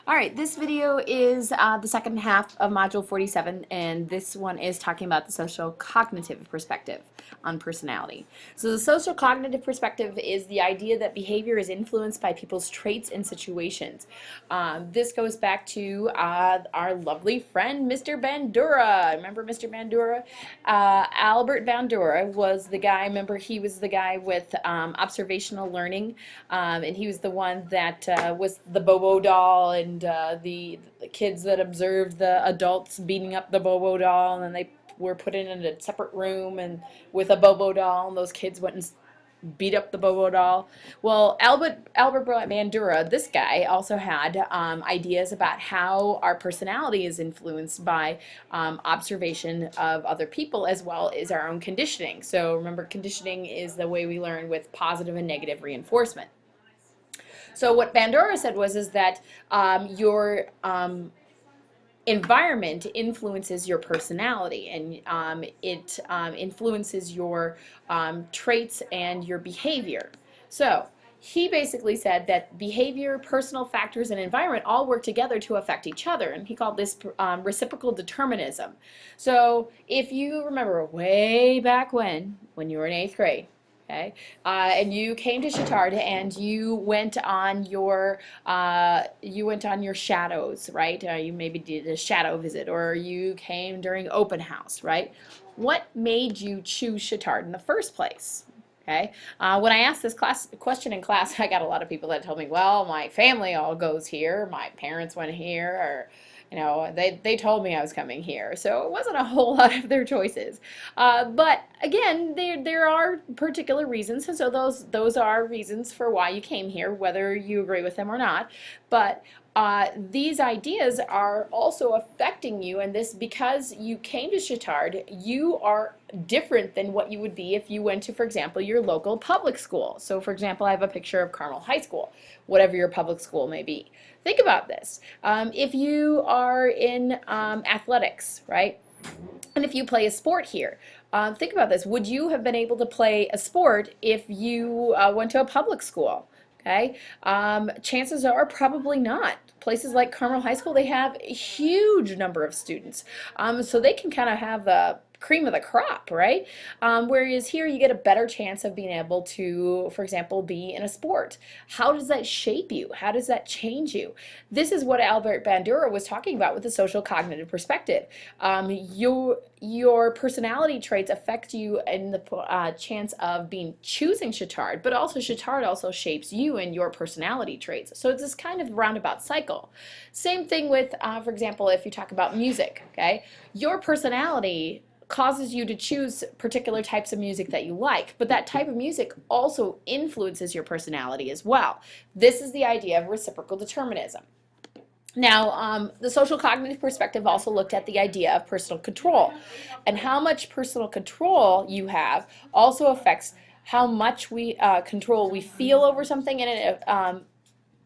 All right, this video is the second half of Module 47, and this one is talking about the social cognitive perspective on personality. So the social cognitive perspective is the idea that behavior is influenced by people's traits and situations. This goes back to our lovely friend, Mr. Bandura. Remember Mr. Bandura? Albert Bandura was the guy, remember he was the guy with observational learning, and he was the one that was the Bobo doll and the kids that observed the adults beating up the Bobo doll, and then they were put in a separate room and with a Bobo doll, and those kids went and beat up the Bobo doll. Well, Albert Bandura, this guy, also had ideas about how our personality is influenced by observation of other people as well as our own conditioning. So remember, conditioning is the way we learn with positive and negative reinforcement. So what Bandura said was that your environment influences your personality, and it influences your traits and your behavior. So he basically said that behavior, personal factors, and environment all work together to affect each other, and he called this reciprocal determinism. So if you remember way back when you were in 8th grade, okay, and you came to Chittard and you went on your shadows, right? You maybe did a shadow visit, or you came during open house, right? What made you choose Chittard in the first place? Okay. When I asked this question in class, I got a lot of people that told me, well, my family all goes here, my parents went here, or they told me I was coming here, so it wasn't a whole lot of their choices. But again, there are particular reasons, and so those are reasons for why you came here, whether you agree with them or not. But these ideas are also affecting you, and this because you came to Chittard, you are different than what you would be if you went to, for example, your local public school. So, for example, I have a picture of Carmel High School, whatever your public school may be. Think about this. If you are in athletics, right? And if you play a sport here, think about this. Would you have been able to play a sport if you went to a public school? Okay, chances are probably not. Places like Carmel High School, they have a huge number of students, so they can kind of have the cream of the crop, right? Whereas here you get a better chance of being able to, for example, be in a sport. How does that shape you? How does that change you? This is what Albert Bandura was talking about with the social cognitive perspective. Your personality traits affect you in the chance of choosing Chittard, but also Chittard also shapes you and your personality traits. So it's this kind of roundabout cycle. Same thing with, for example, if you talk about music, okay? Your personality causes you to choose particular types of music that you like, but that type of music also influences your personality as well. This is the idea of reciprocal determinism. Now, the social cognitive perspective also looked at the idea of personal control, and how much personal control you have also affects how much control we feel over something, and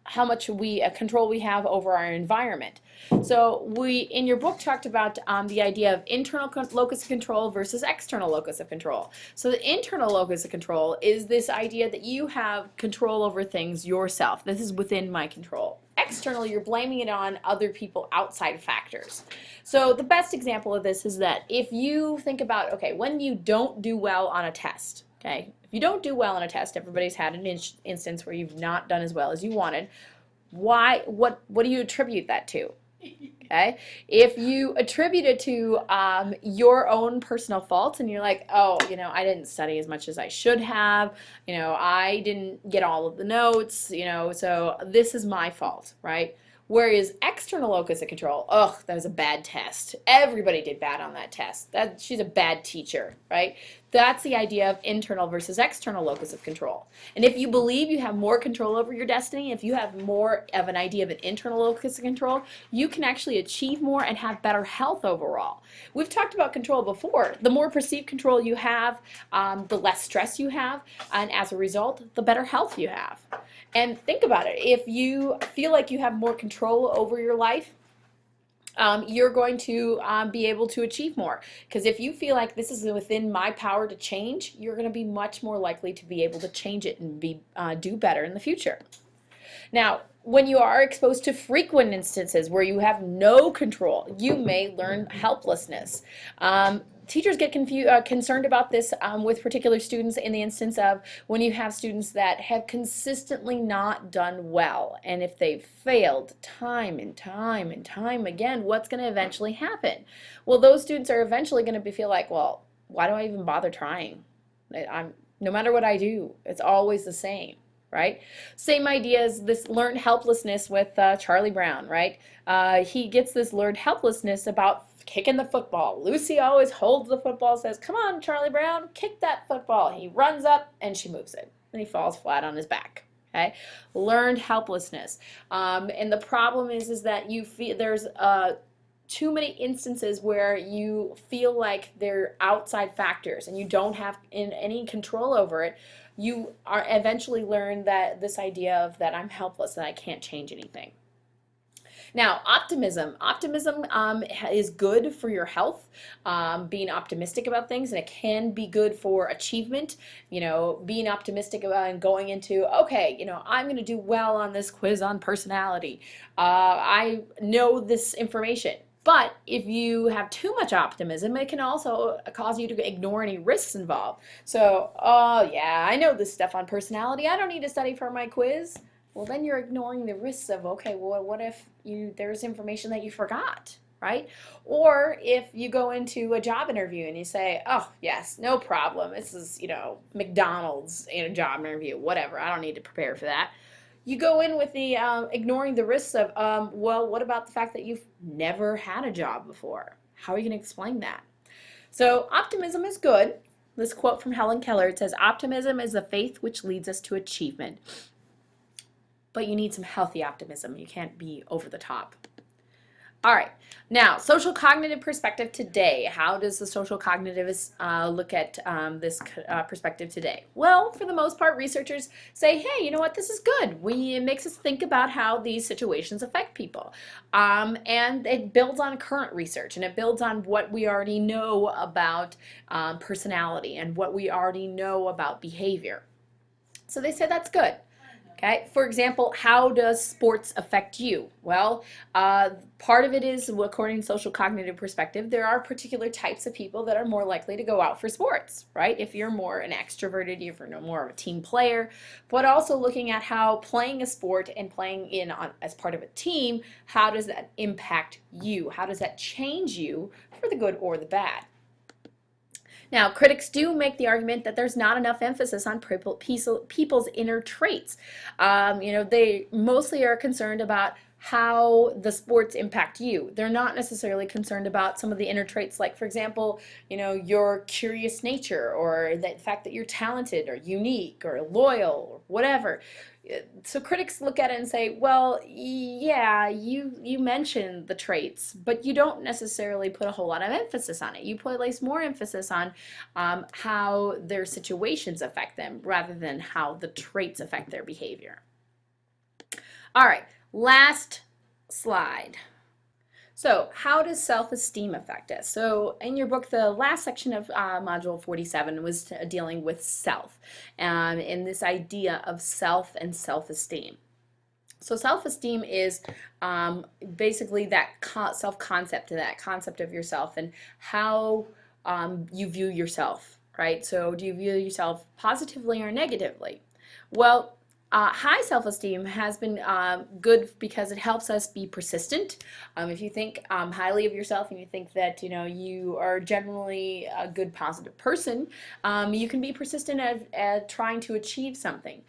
how much control we have over our environment. So we, in your book, talked about the idea of internal locus of control versus external locus of control. So the internal locus of control is this idea that you have control over things yourself. This is within my control. External, you're blaming it on other people, outside factors. So the best example of this is that if you think about, okay, when you don't do well on a test, okay, if you don't do well on a test, everybody's had an instance where you've not done as well as you wanted. Why? What do you attribute that to? Okay, if you attribute it to your own personal faults, and you're like, oh, I didn't study as much as I should have, I didn't get all of the notes, so this is my fault, right? Whereas external locus of control, ugh, that was a bad test. Everybody did bad on that test. She's a bad teacher, right? That's the idea of internal versus external locus of control. And if you believe you have more control over your destiny, if you have more of an idea of an internal locus of control, you can actually achieve more and have better health overall. We've talked about control before. The more perceived control you have, the less stress you have, and as a result, the better health you have. And think about it. If you feel like you have more control over your life, you're going to be able to achieve more. Because if you feel like this is within my power to change, you're going to be much more likely to be able to change it and do better in the future. Now, when you are exposed to frequent instances where you have no control, you may learn helplessness. Teachers get concerned about this with particular students in the instance of when you have students that have consistently not done well. And if they've failed time and time and time again, what's going to eventually happen? Well, those students are eventually going to feel like, well, why do I even bother trying? No matter what I do, it's always the same. Right? Same idea as this learned helplessness with Charlie Brown, right? He gets this learned helplessness about kicking the football. Lucy always holds the football, says, "Come on, Charlie Brown, kick that football." He runs up and she moves it. And he falls flat on his back. Okay? Learned helplessness. And the problem is that you feel there's too many instances where you feel like they're outside factors and you don't have any control over it. You are eventually learn that this idea of that I'm helpless, that I can't change anything. Now, optimism. Optimism is good for your health, being optimistic about things, and it can be good for achievement. You know, being optimistic about and going into, okay, you know, I'm going to do well on this quiz on personality. I know this information. But if you have too much optimism, it can also cause you to ignore any risks involved. So, oh yeah, I know this stuff on personality. I don't need to study for my quiz. Well, then you're ignoring the risks of, okay, well, what if there's information that you forgot, right? Or if you go into a job interview and you say, oh, yes, no problem. This is, you know, McDonald's in a job interview, whatever. I don't need to prepare for that. You go in with the ignoring the risks of, well, what about the fact that you've never had a job before? How are you going to explain that? So optimism is good. This quote from Helen Keller, it says, "Optimism is the faith which leads us to achievement." But you need some healthy optimism. You can't be over the top. All right, now social cognitive perspective today. How does the social cognitivist look at this perspective today? Well, for the most part, researchers say, hey, you know what, this is good. It makes us think about how these situations affect people. And it builds on current research, and it builds on what we already know about personality and what we already know about behavior. So they say that's good. Okay, for example, how does sports affect you? Well, part of it is, according to social cognitive perspective, there are particular types of people that are more likely to go out for sports, right? If you're more an extroverted, if you're more of a team player, but also looking at how playing a sport and playing as part of a team, how does that impact you? How does that change you for the good or the bad? Now, critics do make the argument that there's not enough emphasis on people's inner traits. You know, they mostly are concerned about how the sports impact you. They're not necessarily concerned about some of the inner traits, like, for example, you know, your curious nature, or the fact that you're talented or unique or loyal or whatever. So critics look at it and say, well, yeah, you mentioned the traits, but you don't necessarily put a whole lot of emphasis on it. You place more emphasis on how their situations affect them rather than how the traits affect their behavior. All right, last slide. So how does self-esteem affect us? So in your book, the last section of Module 47 was dealing with self, and this idea of self and self-esteem. So self-esteem is basically that self-concept, that concept of yourself and how you view yourself, right? So do you view yourself positively or negatively? Well, high self-esteem has been good because it helps us be persistent. If you think highly of yourself and you think that you are generally a good, positive person, you can be persistent at trying to achieve something.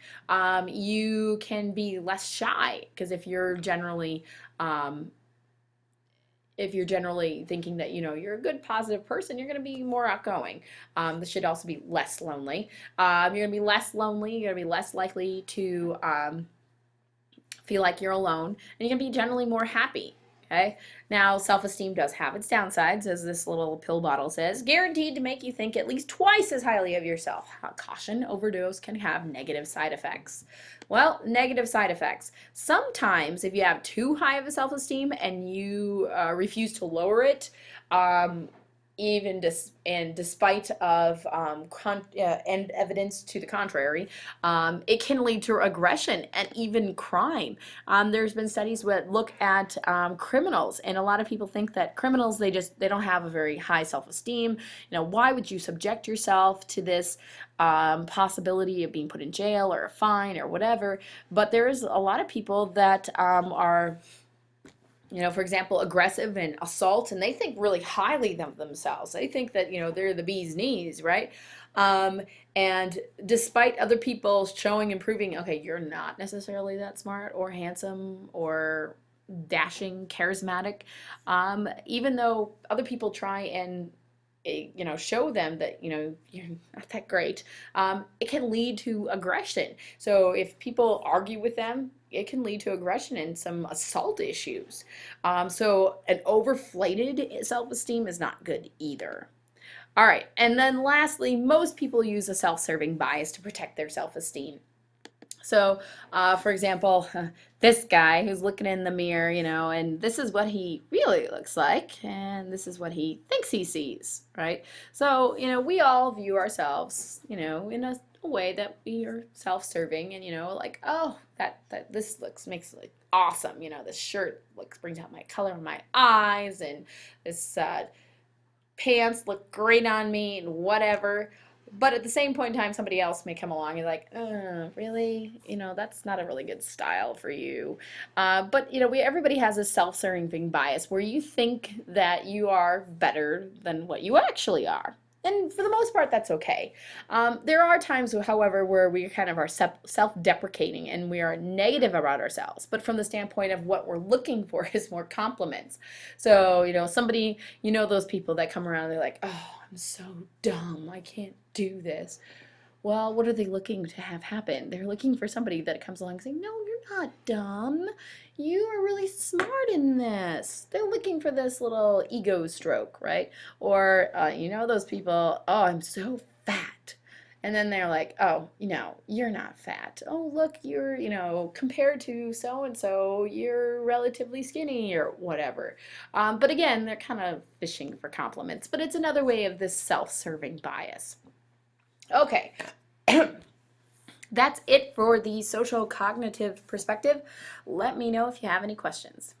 You can be less shy because if you're generally thinking that you're a good positive person, you're going to be more outgoing. This should also be less lonely. You're going to be less lonely. You're going to be less likely to feel like you're alone, and you're going to be generally more happy. Okay. Now, self-esteem does have its downsides, as this little pill bottle says, guaranteed to make you think at least twice as highly of yourself. Caution, overdose can have negative side effects. Well, negative side effects. Sometimes if you have too high of a self-esteem and you refuse to lower it, and despite of and evidence to the contrary, it can lead to aggression and even crime. There's been studies that look at criminals, and a lot of people think that criminals, they don't have a very high self-esteem. Why would you subject yourself to this possibility of being put in jail or a fine or whatever? But there is a lot of people that are, for example, aggressive and assault, and they think really highly of themselves. They think that, they're the bee's knees, right? Um, and despite other people showing and proving, okay, you're not necessarily that smart or handsome or dashing, charismatic, even though other people try and show them that you're not that great, it can lead to aggression. So if people argue with them, it can lead to aggression and some assault issues. So an overflated self-esteem is not good either. All right, and then lastly, most people use a self-serving bias to protect their self-esteem. So, for example, this guy who's looking in the mirror, and this is what he really looks like, and this is what he thinks he sees, right? So, we all view ourselves, in a way that we are self-serving, and like, oh, that this makes it like awesome, this shirt brings out my color in my eyes, and this pants look great on me, and whatever. But at the same point in time, somebody else may come along and like, really? That's not a really good style for you. But, everybody has a self-serving bias where you think that you are better than what you actually are. And for the most part, that's okay. There are times, however, where we kind of are self-deprecating and we are negative about ourselves. But from the standpoint of what we're looking for is more compliments. So, somebody, those people that come around, they're like, oh, I'm so dumb. I can't do this. Well, what are they looking to have happen? They're looking for somebody that comes along saying, no, you're not dumb. You are really smart in this. They're looking for this little ego stroke, right? Or, those people, oh, I'm so fat. And then they're like, oh, you're not fat. Oh, look, you're, compared to so-and-so, you're relatively skinny or whatever. But again, they're kind of fishing for compliments. But it's another way of this self-serving bias. Okay. That's it for the social cognitive perspective. Let me know if you have any questions.